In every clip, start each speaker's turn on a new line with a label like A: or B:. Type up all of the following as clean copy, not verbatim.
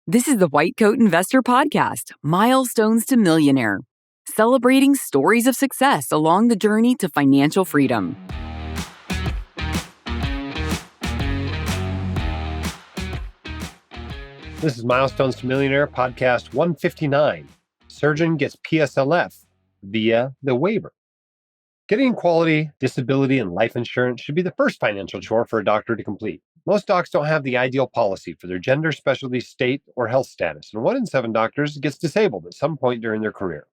A: This is the White Coat Investor Podcast, Milestones to Millionaire, celebrating stories of success along the journey to financial freedom.
B: This is Milestones to Millionaire Podcast 159. Surgeon gets PSLF via the waiver. Getting quality, disability, and life insurance should be the first financial chore for a doctor to complete. Most docs don't have the ideal policy for their gender, specialty, state, or health status, and 1 in 7 doctors gets disabled at some point during their career.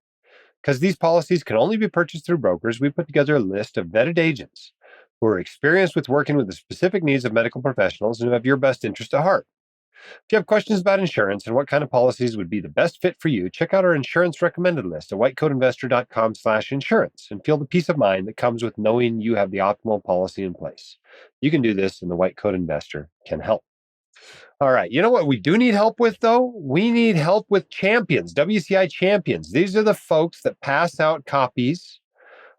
B: Because these policies can only be purchased through brokers, we put together a list of vetted agents who are experienced with working with the specific needs of medical professionals and who have your best interest at heart. If you have questions about insurance and what kind of policies would be the best fit for you, check out our insurance recommended list at whitecoatinvestor.com/insurance and feel the peace of mind that comes with knowing you have the optimal policy in place. You can do this, and the White Coat Investor can help. All right. You know what we do need help with, though? We need help with champions, WCI champions. These are the folks that pass out copies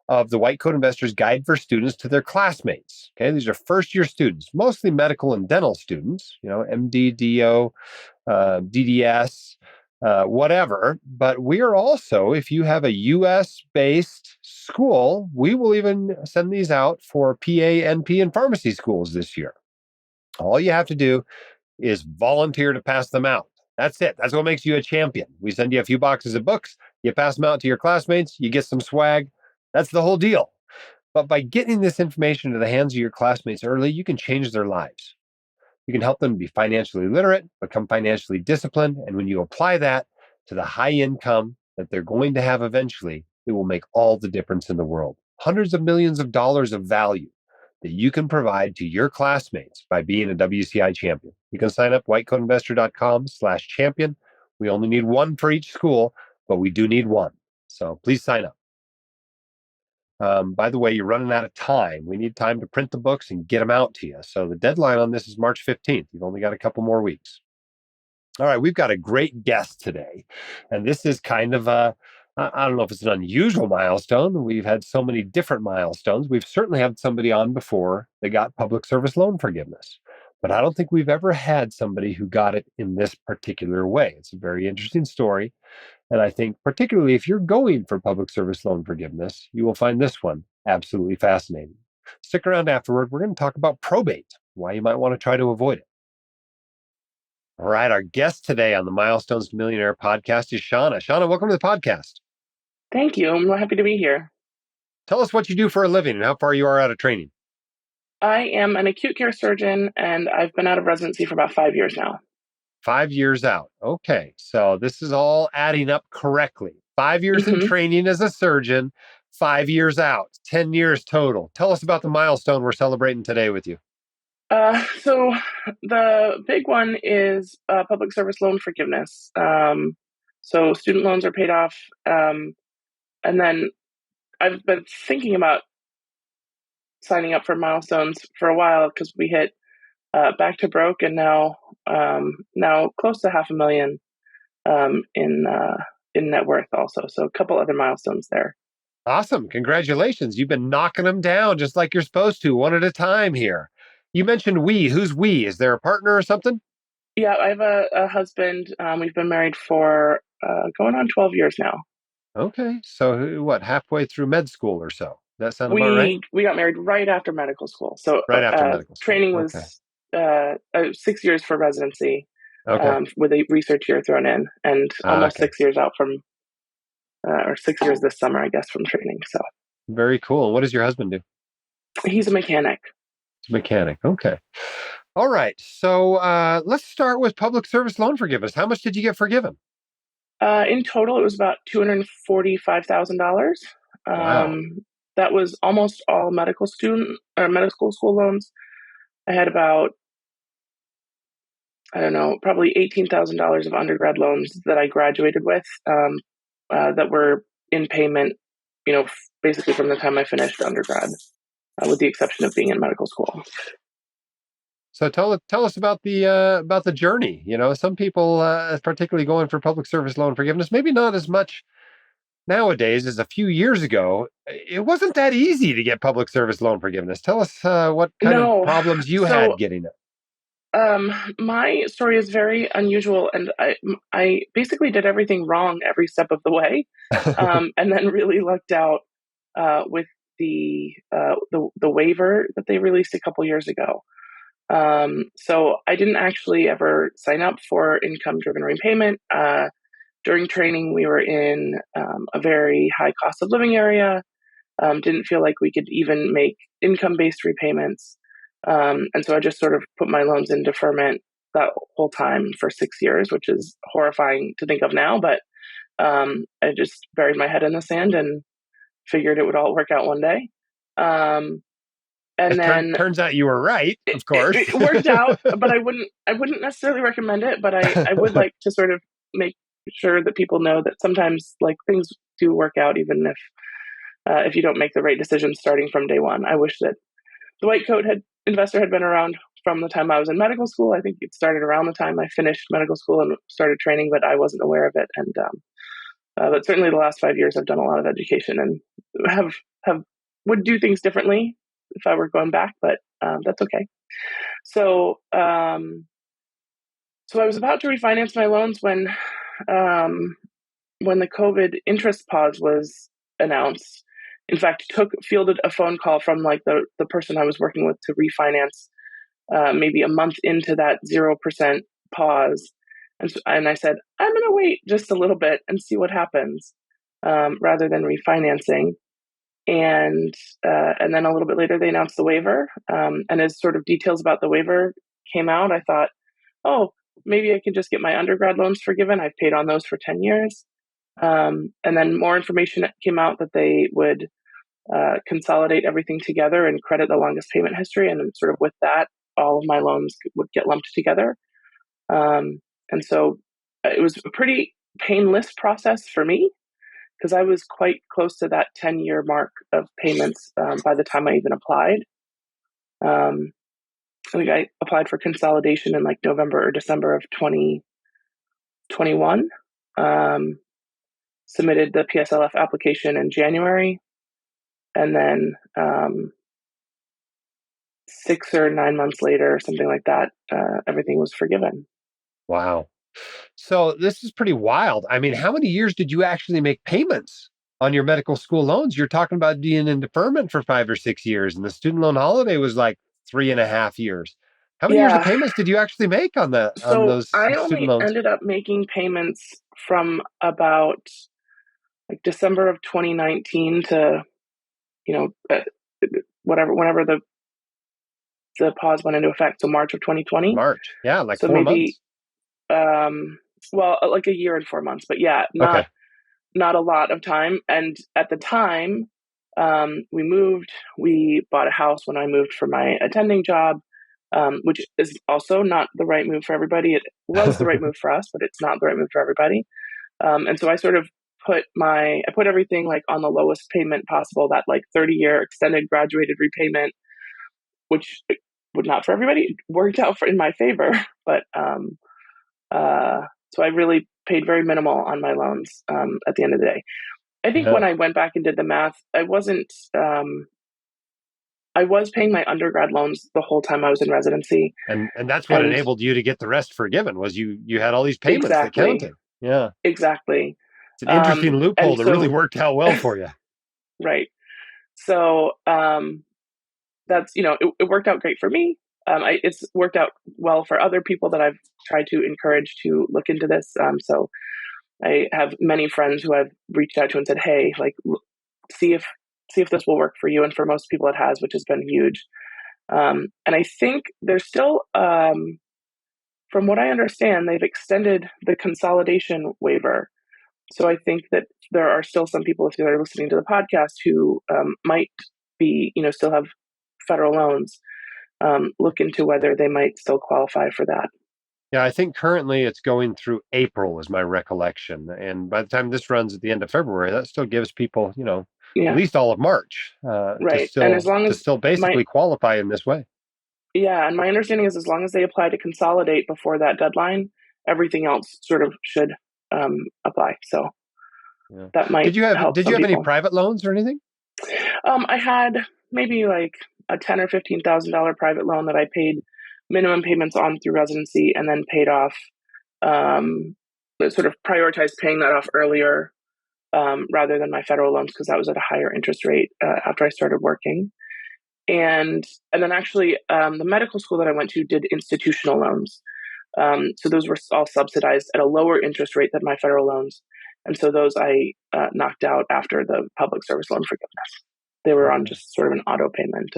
B: of the White Coat Investor's Guide for Students to their classmates. Okay, these are first-year students, mostly medical and dental students, MD, DO, DDS, whatever. But we are also, if you have a U.S.-based school, we will even send these out for PA, NP, and pharmacy schools this year. All you have to do is volunteer to pass them out. That's it. That's what makes you a champion. We send you a few boxes of books, you pass them out to your classmates, you get some swag. That's the whole deal. But by getting this information into the hands of your classmates early, you can change their lives. You can help them be financially literate, become financially disciplined, and when you apply that to the high income that they're going to have eventually, it will make all the difference in the world. Hundreds of millions of dollars of value that you can provide to your classmates by being a WCI champion. You can sign up whitecoatinvestor.com/champion. We only need one for each school, but we do need one. So please sign up. By the way, you're running out of time. We need time to print the books and get them out to you. So the deadline on this is March 15th. You've only got a couple more weeks. All right, we've got a great guest today. And this is kind of I don't know if it's an unusual milestone. We've had so many different milestones. We've certainly had somebody on before that got public service loan forgiveness. But I don't think we've ever had somebody who got it in this particular way. It's a very interesting story. And I think particularly if you're going for public service loan forgiveness, you will find this one absolutely fascinating. Stick around afterward. We're going to talk about probate, why you might want to try to avoid it. All right. Our guest today on the Milestones to Millionaire podcast is Shauna. Shauna, welcome to the podcast.
C: Thank you. I'm happy to be here.
B: Tell us what you do for a living and how far you are out of training.
C: I am an acute care surgeon, and I've been out of residency for about 5 years now.
B: 5 years out. Okay. So this is all adding up correctly. 5 years in training as a surgeon, 5 years out, 10 years total. Tell us about the milestone we're celebrating today with you.
C: So the big one is public service loan forgiveness. So student loans are paid off. And then I've been thinking about signing up for milestones for a while because we hit back to broke, and now close to $500,000 in net worth also. So a couple other milestones there.
B: Awesome. Congratulations. You've been knocking them down just like you're supposed to, one at a time here. You mentioned we. Who's we? Is there a partner or something?
C: Yeah, I have a husband. We've been married for going on 12 years now.
B: Okay. So what, halfway through med school or so? That sound about right?
C: We got married right after medical school. So
B: right after medical school.
C: Training was 6 years for residency, with a research year thrown in, and almost 6 years out from, or 6 years this summer, I guess, from training. So
B: very cool. What does your husband do?
C: He's a mechanic.
B: Mechanic. Okay. All right. So let's start with public service loan forgiveness. How much did you get forgiven?
C: In total, it was about $245,000.
B: Wow.
C: That was almost all medical school loans. I had about, probably $18,000 of undergrad loans that I graduated with that were in payment, basically from the time I finished undergrad, with the exception of being in medical school.
B: So tell us about the journey. Some people, particularly going for public service loan forgiveness, maybe not as much nowadays as a few years ago. It wasn't that easy to get public service loan forgiveness. Tell us what kind of problems you had getting it.
C: My story is very unusual, and I basically did everything wrong every step of the way, and then really lucked out with the waiver that they released a couple years ago. So I didn't actually ever sign up for income-driven repayment. During training, we were in a very high cost of living area. Didn't feel like we could even make income-based repayments. And so I just sort of put my loans in deferment that whole time for 6 years, which is horrifying to think of now. But I just buried my head in the sand and figured it would all work out one day. And then
B: turns out you were right, of course.
C: It worked out, but I wouldn't necessarily recommend it. But I would like to sort of make sure that people know that sometimes like things do work out, even if you don't make the right decision starting from day one. I wish that the white coat investor had been around from the time I was in medical school. I think it started around the time I finished medical school and started training, but I wasn't aware of it. And but certainly the last 5 years, I've done a lot of education and would do things differently if I were going back, but that's okay. So I was about to refinance my loans when the COVID interest pause was announced. In fact, fielded a phone call from like the person I was working with to refinance maybe a month into that 0% pause. And I said, I'm going to wait just a little bit and see what happens rather than refinancing. And then a little bit later, they announced the waiver. And as sort of details about the waiver came out, I thought, oh, maybe I can just get my undergrad loans forgiven. I've paid on those for 10 years. And then more information came out that they would consolidate everything together and credit the longest payment history. And then sort of with that, all of my loans would get lumped together. And so it was a pretty painless process for me because I was quite close to that 10-year mark of payments by the time I even applied. I think I applied for consolidation in like November or December of 2021. Submitted the PSLF application in January. And then 6 or 9 months later, something like that, everything was forgiven.
B: Wow. So this is pretty wild. I mean, how many years did you actually make payments on your medical school loans? You're talking about being in deferment for 5 or 6 years, and the student loan holiday was like 3.5 years. How many years of payments did you actually make on those
C: I
B: student
C: only
B: loans?
C: ended up making payments from about like December of 2019 to, whenever the pause went into effect, so March of 2020.
B: March, yeah, like
C: so
B: 4
C: maybe,
B: months.
C: Like a year and 4 months, but yeah, not a lot of time. And at the time, we bought a house when I moved for my attending job, which is also not the right move for everybody. It was the right move for us, but it's not the right move for everybody. And so I sort of put everything like on the lowest payment possible, that like 30-year extended graduated repayment, which would not for everybody. It worked out in my favor, but so I really paid very minimal on my loans at the end of the day. I think when I went back and did the math, I was paying my undergrad loans the whole time I was in residency.
B: And that's what enabled you to get the rest forgiven, was you had all these payments that counted. Yeah.
C: Exactly.
B: It's an interesting loophole that really worked out well for you.
C: Right. So that's, it worked out great for me. It's worked out well for other people that I've tried to encourage to look into this. So I have many friends who I've reached out to and said, hey, like, see if this will work for you. And for most people it has, which has been huge. And I think there's still, from what I understand, they've extended the consolidation waiver. So I think that there are still some people, if they're listening to the podcast, who might be, still have federal loans, look into whether they might still qualify for that.
B: Yeah, I think currently it's going through April is my recollection. And by the time this runs at the end of February, that still gives people, at least all of March
C: right.
B: to still basically qualify in this way.
C: Yeah, and my understanding is as long as they apply to consolidate before that deadline, everything else sort of should apply. So that might
B: Did you have
C: people.
B: Any private loans or anything?
C: I had maybe like a $10,000 or $15,000 private loan that I paid minimum payments on through residency, and then paid off, sort of prioritized paying that off earlier rather than my federal loans, because that was at a higher interest rate after I started working. And then actually, the medical school that I went to did institutional loans. So those were all subsidized at a lower interest rate than my federal loans. And so those I knocked out after the public service loan forgiveness. They were on just sort of an auto payment.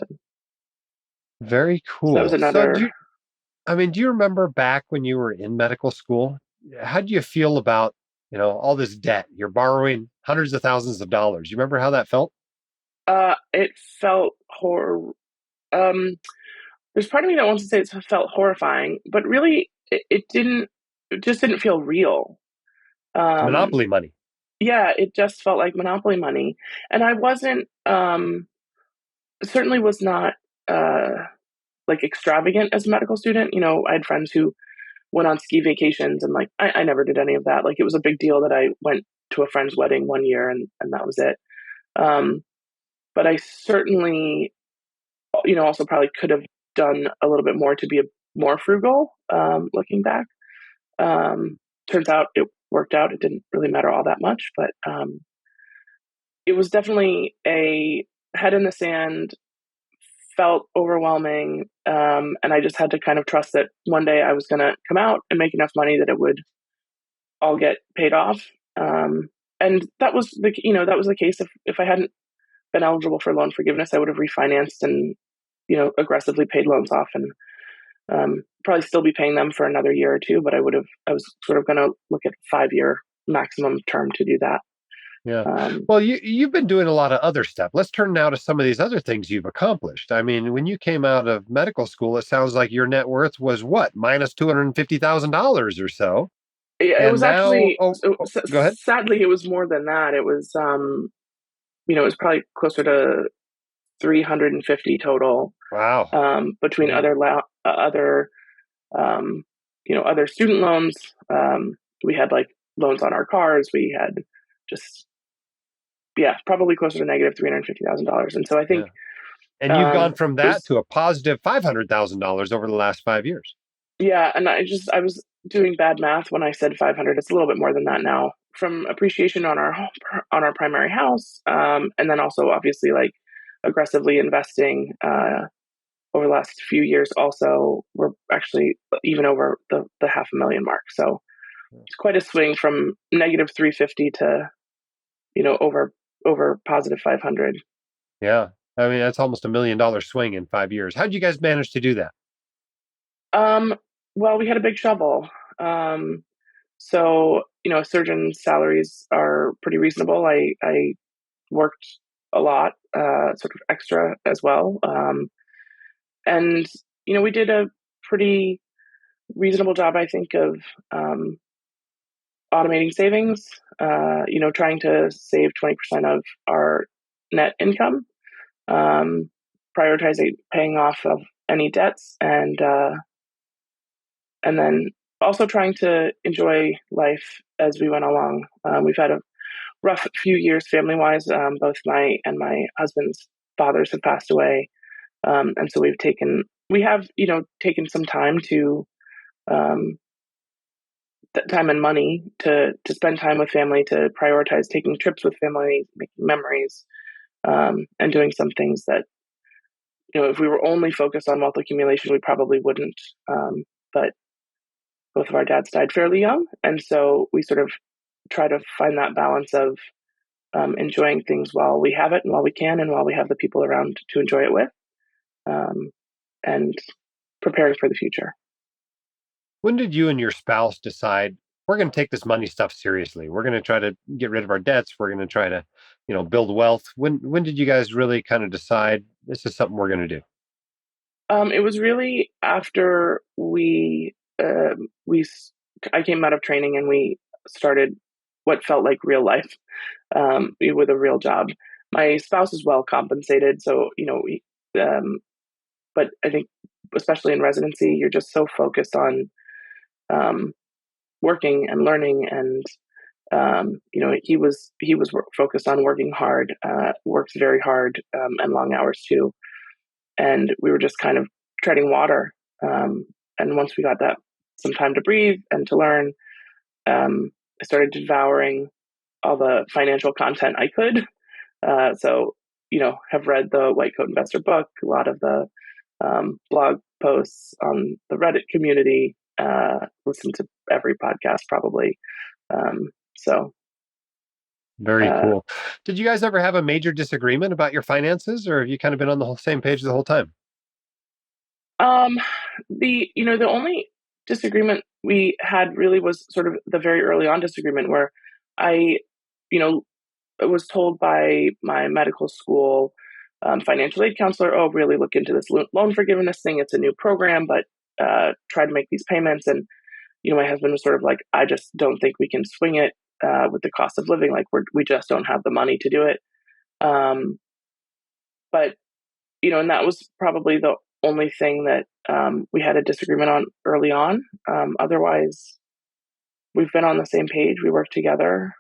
B: Very
C: So that was
B: cool. So
C: another.
B: do you remember back when you were in medical school? How do you feel about, all this debt? You're borrowing hundreds of thousands of dollars. You remember how that felt?
C: It felt there's part of me that wants to say it felt horrifying, but really it didn't. It just didn't feel real.
B: It's monopoly money.
C: Yeah, it just felt like monopoly money, and I wasn't. Certainly was not like extravagant as a medical student. I had friends who went on ski vacations, and like I never did any of that. Like it was a big deal that I went to a friend's wedding one year, and that was it. But I certainly, also probably could have done a little bit more to be more frugal. Looking back, turns out it worked out. It didn't really matter all that much, but it was definitely a head in the sand. Felt overwhelming, and I just had to kind of trust that one day I was going to come out and make enough money that it would all get paid off. And that was the case. If I hadn't been eligible for loan forgiveness, I would have refinanced and aggressively paid loans off, and probably still be paying them for another year or two. But I was sort of going to look at 5-year maximum term to do that.
B: Yeah. Well, you've been doing a lot of other stuff. Let's turn now to some of these other things you've accomplished. I mean, when you came out of medical school, it sounds like your net worth was what, minus $250,000 or so.
C: It was
B: now,
C: actually.
B: Go ahead.
C: Sadly, it was more than that. It was, it was probably closer to 350 total.
B: Wow.
C: Between other student loans. We had like loans on our cars. We had just probably closer to negative $350,000. And so I think,
B: and you've gone from that to a positive $500,000 over the last 5 years.
C: Yeah, and I was doing bad math when I said 500. It's a little bit more than that now, from appreciation on our primary house, and then also obviously like aggressively investing over the last few years. Also, we're actually even over the $500,000 mark. So it's quite a swing from negative 350 to over positive 500.
B: Yeah, I mean that's almost $1 million swing in 5 years. How did you guys manage to do that?
C: Well, we had a big shovel. So, surgeons' salaries are pretty reasonable. I worked a lot, sort of extra as well. And, we did a pretty reasonable job, I think, of automating savings, trying to save 20% of our net income, prioritizing paying off of any debts, and then also trying to enjoy life as we went along. We've had a rough few years family-wise. Both my husband's fathers have passed away, and so we have taken some time to time and money to spend time with family, to prioritize taking trips with family, making memories, and doing some things that if we were only focused on wealth accumulation, we probably wouldn't. But both of our dads died fairly young, and so we sort of try to find that balance of enjoying things while we have it and while we can, and while we have the people around to enjoy it with, and preparing for the future.
B: When did you and your spouse decide we're going to take this money stuff seriously? We're going to try to get rid of our debts. We're going to try to, build wealth. When did you guys really kind of decide this is something we're going to do?
C: It was really after I came out of training and we started what felt like real life, with a real job. My spouse is well compensated, so but I think especially in residency, you're just so focused on working and learning, and he was focused on working hard, works very hard, and long hours too, and we were just kind of treading water. And once we got that some time to breathe and to learn, I started devouring all the financial content I could. So, have read the White Coat Investor book, a lot of the blog posts on the Reddit community, listen to every podcast probably. So
B: Very cool. Did you guys ever have a major disagreement about your finances, or have you kind of been on the same page the whole time?
C: The only disagreement we had really was sort of the very early on disagreement where I, was told by my medical school financial aid counselor, "Oh, really look into this loan forgiveness thing. It's a new program, but try to make these payments." And my husband was sort of like, "I just don't think we can swing it with the cost of living. Like we just don't have the money to do it." But and that was probably the only thing that we had a disagreement on early on. Otherwise, we've been on the same page. We work together.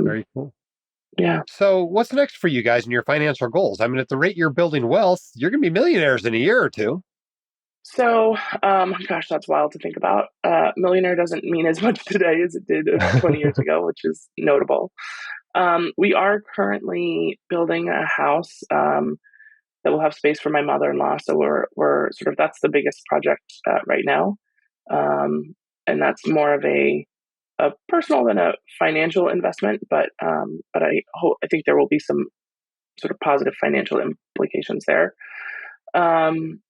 B: Very cool.
C: Yeah.
B: So what's next for you guys in your financial goals? I mean, at the rate you're building wealth, you're going to be millionaires in a year or two.
C: So, gosh, that's wild to think about. Millionaire doesn't mean as much today as it did 20 years ago, which is notable. We are currently building a house that will have space for my mother-in-law. So we're sort of, that's the biggest project right now. And that's more of a personal than a financial investment, but I think there will be some sort of positive financial implications there. And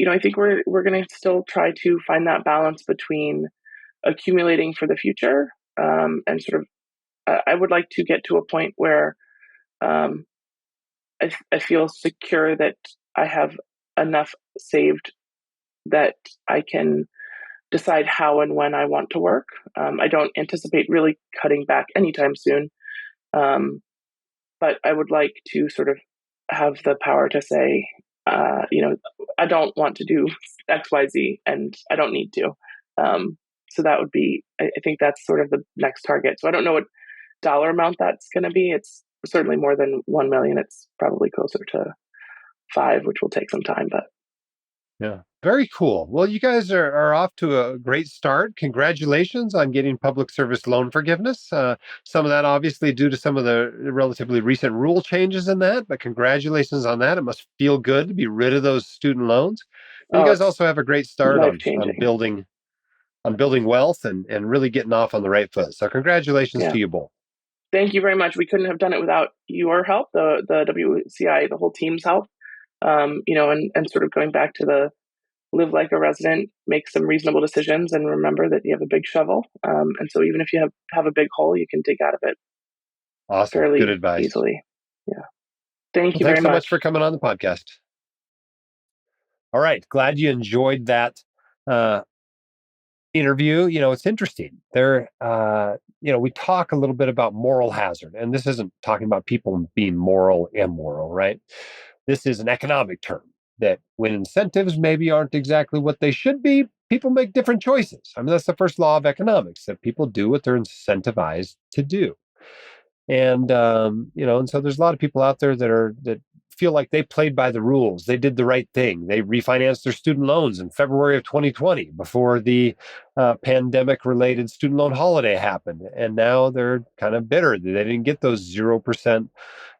C: I think we're going to still try to find that balance between accumulating for the future and sort of I would like to get to a point where I feel secure that I have enough saved that I can decide how and when I want to work. I don't anticipate really cutting back anytime soon, but I would like to sort of have the power to say, I don't want to do X, Y, Z, and I don't need to. So that would be, I think that's sort of the next target. So I don't know what dollar amount that's going to be. It's certainly more than 1 million. It's probably closer to 5, which will take some time, but.
B: Yeah, very cool. Well, you guys are off to a great start. Congratulations on getting public service loan forgiveness. Some of that obviously due to some of the relatively recent rule changes in that, but congratulations on that. It must feel good to be rid of those student loans. And you guys also have a great start on building wealth and really getting off on the right foot. So congratulations to you both.
C: Thank you very much. We couldn't have done it without your help, the WCI, the whole team's help. And sort of going back to the live like a resident, make some reasonable decisions, and remember that you have a big shovel. And so even if you have a big hole, you can dig out of it.
B: Awesome.
C: Fairly
B: good advice.
C: Easily. Yeah. Thank you
B: very
C: much. Thanks
B: so much for coming on the podcast. All right. Glad you enjoyed that interview. It's interesting. We talk a little bit about moral hazard, and this isn't talking about people being moral, immoral, right? This is an economic term that when incentives maybe aren't exactly what they should be, people make different choices. I mean, that's the first law of economics, that people do what they're incentivized to do. And, and so there's a lot of people out there that feel like they played by the rules. They did the right thing. They refinanced their student loans in February of 2020 before the pandemic-related student loan holiday happened. And now they're kind of bitter that they didn't get those 0%,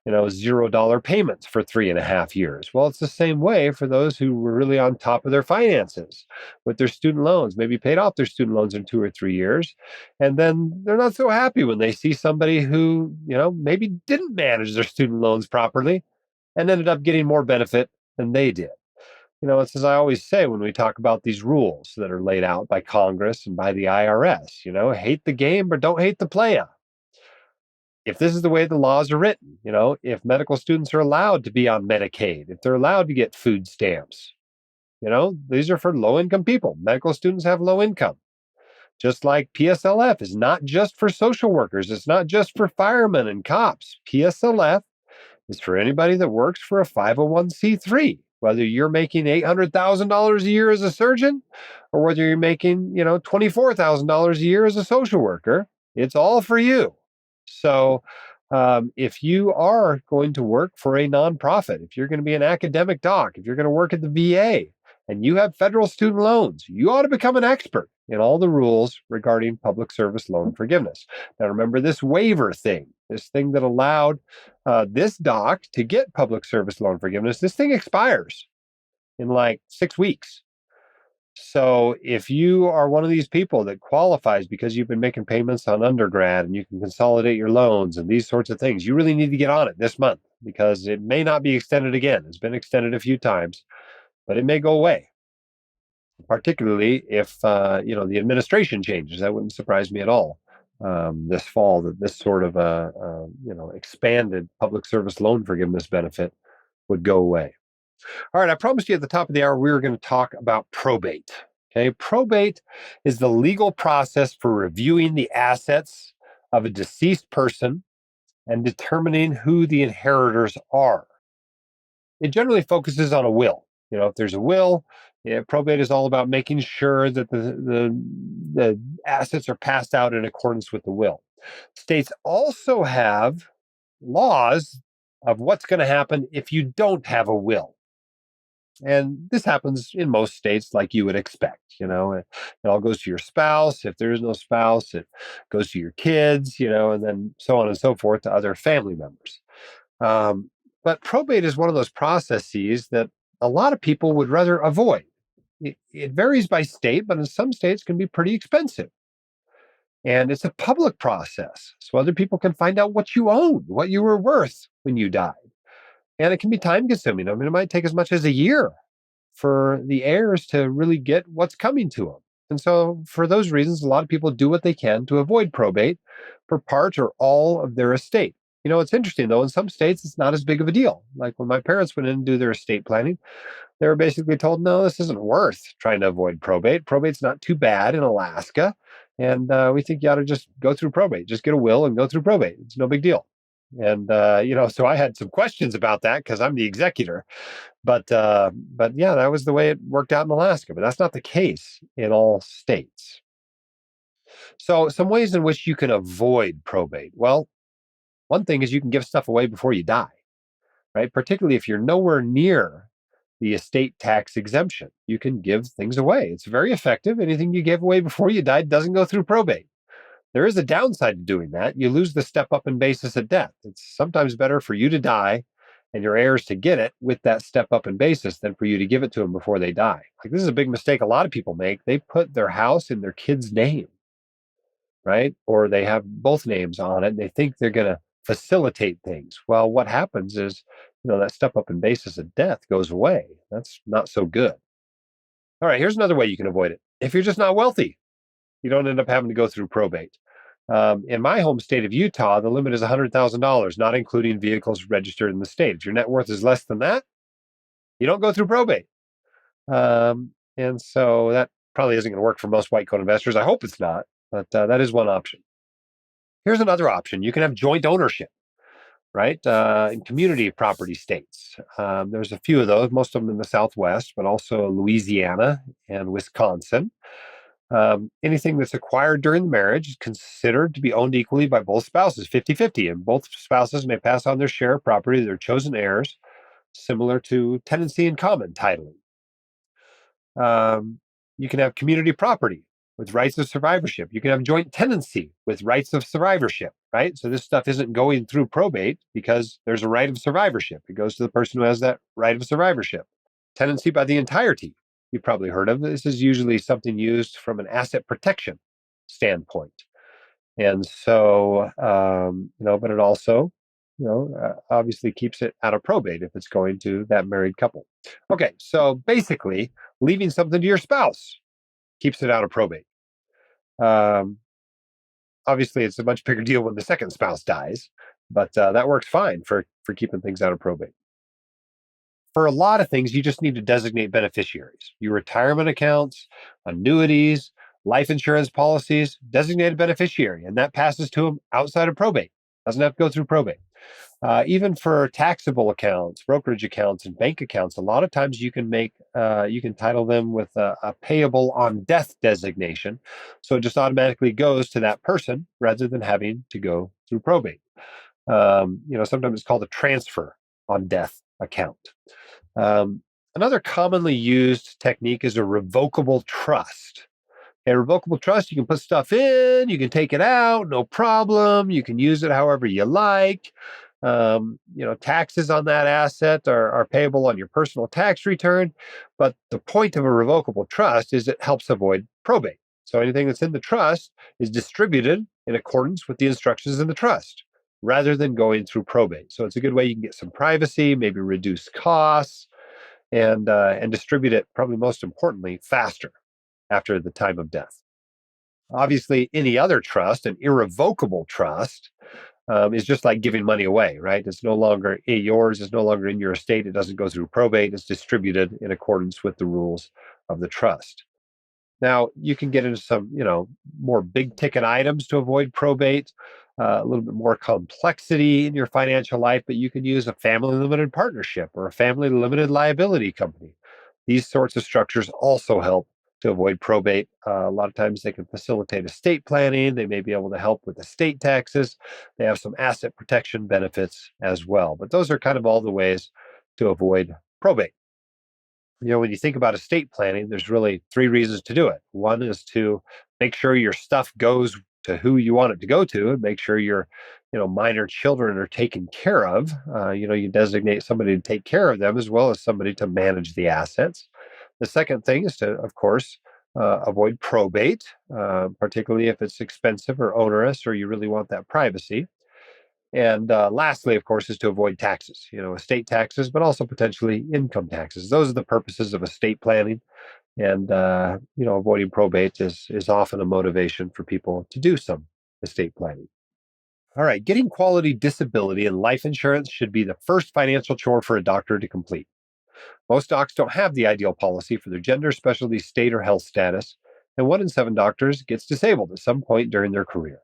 B: $0 payments for 3.5 years. Well, it's the same way for those who were really on top of their finances with their student loans, maybe paid off their student loans in 2 or 3 years. And then they're not so happy when they see somebody who, maybe didn't manage their student loans properly and ended up getting more benefit than they did. It's as I always say when we talk about these rules that are laid out by Congress and by the IRS, hate the game, but don't hate the player. If this is the way the laws are written, if medical students are allowed to be on Medicaid, if they're allowed to get food stamps, these are for low-income people. Medical students have low income. Just like PSLF is not just for social workers. It's not just for firemen and cops. PSLF is for anybody that works for a 501c3, whether you're making $800,000 a year as a surgeon or whether you're making, $24,000 a year as a social worker. It's all for you. So If you are going to work for a nonprofit, if you're going to be an academic doc, if you're going to work at the VA, and you have federal student loans, you ought to become an expert in all the rules regarding public service loan forgiveness. Now, remember this waiver thing, this thing that allowed this doc to get public service loan forgiveness. This thing expires in like 6 weeks. So if you are one of these people that qualifies because you've been making payments on undergrad and you can consolidate your loans and these sorts of things, you really need to get on it this month because it may not be extended again. It's been extended a few times, but it may go away. Particularly if the administration changes. That wouldn't surprise me at all. This fall, that this sort of expanded public service loan forgiveness benefit would go away. All right, I promised you at the top of the hour we were going to talk about probate. Okay, probate is the legal process for reviewing the assets of a deceased person and determining who the inheritors are. It generally focuses on a will. If there's a will, probate is all about making sure that the assets are passed out in accordance with the will. States also have laws of what's going to happen if you don't have a will. And this happens in most states like you would expect. It all goes to your spouse. If there is no spouse, it goes to your kids, and then so on and so forth to other family members. But probate is one of those processes that a lot of people would rather avoid. It varies by state, but in some states can be pretty expensive. And it's a public process, so other people can find out what you own, what you were worth when you died. And it can be time consuming. I mean, it might take as much as a year for the heirs to really get what's coming to them. And so for those reasons, a lot of people do what they can to avoid probate for part or all of their estate. It's interesting, though. In some states, it's not as big of a deal. Like when my parents went in and do their estate planning, they were basically told, no, this isn't worth trying to avoid probate. Probate's not too bad in Alaska. And we think you ought to just go through probate. Just get a will and go through probate. It's no big deal. And, so I had some questions about that because I'm the executor. But yeah, that was the way it worked out in Alaska. But that's not the case in all states. So some ways in which you can avoid probate. Well, one thing is you can give stuff away before you die, right? Particularly if you're nowhere near the estate tax exemption, you can give things away. It's very effective. Anything you gave away before you died doesn't go through probate. There is a downside to doing that. You lose the step up in basis at death. It's sometimes better for you to die and your heirs to get it with that step up in basis than for you to give it to them before they die. Like, this is a big mistake a lot of people make. They put their house in their kid's name, right? Or they have both names on it and they think they're going to facilitate things. Well, what happens is, that step up in basis at death goes away. That's not so good. All right, here's another way you can avoid it. If you're just not wealthy, you don't end up having to go through probate. In my home state of Utah, the limit is $100,000, not including vehicles registered in the state. If your net worth is less than that, you don't go through probate. And so that probably isn't going to work for most white coat investors. I hope it's not, but that is one option. Here's another option. You can have joint ownership, right? In community property states. There's a few of those, most of them in the Southwest, but also Louisiana and Wisconsin. Anything that's acquired during the marriage is considered to be owned equally by both spouses, 50-50, and both spouses may pass on their share of property to their chosen heirs, similar to tenancy in common titling. You can have community property with rights of survivorship. You can have joint tenancy with rights of survivorship, right? So this stuff isn't going through probate because there's a right of survivorship. It goes to the person who has that right of survivorship. Tenancy by the entirety. You've probably heard of. This is usually something used from an asset protection standpoint. And so, but it also, obviously keeps it out of probate if it's going to that married couple. Okay, so basically, leaving something to your spouse keeps it out of probate. Obviously, it's a much bigger deal when the second spouse dies, but that works fine for keeping things out of probate. For a lot of things, you just need to designate beneficiaries. Your retirement accounts, annuities, life insurance policies, designate a beneficiary, and that passes to them outside of probate. Doesn't have to go through probate. Even for taxable accounts, brokerage accounts, and bank accounts, a lot of times you can title them with a payable on death designation. So it just automatically goes to that person rather than having to go through probate. Sometimes it's called a transfer on death account. Another commonly used technique is a revocable trust. A revocable trust, you can put stuff in, you can take it out, no problem. You can use it however you like. Taxes on that asset are payable on your personal tax return. But the point of a revocable trust is it helps avoid probate. So anything that's in the trust is distributed in accordance with the instructions in the trust, rather than going through probate. So it's a good way you can get some privacy, maybe reduce costs, and distribute it, probably most importantly, faster after the time of death. Obviously, any other trust, an irrevocable trust, is just like giving money away, right? It's no longer yours, it's no longer in your estate, it doesn't go through probate, it's distributed in accordance with the rules of the trust. Now, you can get into some, more big ticket items to avoid probate, a little bit more complexity in your financial life, but you can use a family limited partnership or a family limited liability company. These sorts of structures also help to avoid probate. A lot of times they can facilitate estate planning. They may be able to help with estate taxes. They have some asset protection benefits as well. But those are kind of all the ways to avoid probate. When you think about estate planning, there's really three reasons to do it. One is to make sure your stuff goes to who you want it to go to, and make sure your, minor children are taken care of. You designate somebody to take care of them as well as somebody to manage the assets. The second thing is to, of course, avoid probate, particularly if it's expensive or onerous, or you really want that privacy. And lastly, of course, is to avoid taxes, estate taxes, but also potentially income taxes. Those are the purposes of estate planning. And, avoiding probate is often a motivation for people to do some estate planning. All right, getting quality disability and life insurance should be the first financial chore for a doctor to complete. Most docs don't have the ideal policy for their gender, specialty, state, or health status, and 1 in 7 doctors gets disabled at some point during their career.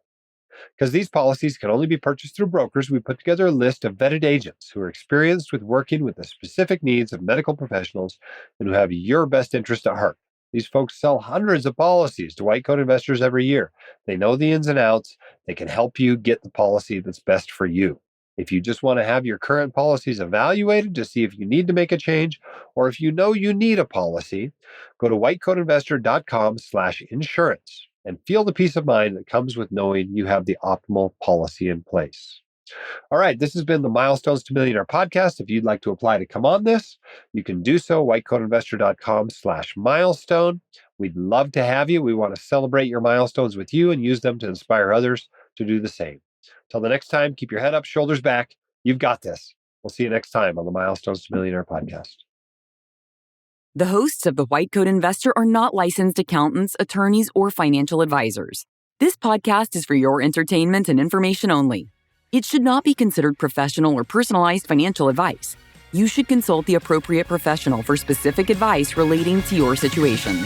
B: Because these policies can only be purchased through brokers, we put together a list of vetted agents who are experienced with working with the specific needs of medical professionals and who have your best interest at heart. These folks sell hundreds of policies to white coat investors every year. They know the ins and outs. They can help you get the policy that's best for you. If you just want to have your current policies evaluated to see if you need to make a change, or if you know you need a policy, go to whitecoatinvestor.com/insurance and feel the peace of mind that comes with knowing you have the optimal policy in place. All right, this has been the Milestones to Millionaire podcast. If you'd like to apply to come on this, you can do so, whitecoatinvestor.com/milestone. We'd love to have you. We want to celebrate your milestones with you and use them to inspire others to do the same. Till the next time, keep your head up, shoulders back. You've got this. We'll see you next time on the Milestones to Millionaire podcast.
A: The hosts of The White Coat Investor are not licensed accountants, attorneys, or financial advisors. This podcast is for your entertainment and information only. It should not be considered professional or personalized financial advice. You should consult the appropriate professional for specific advice relating to your situation.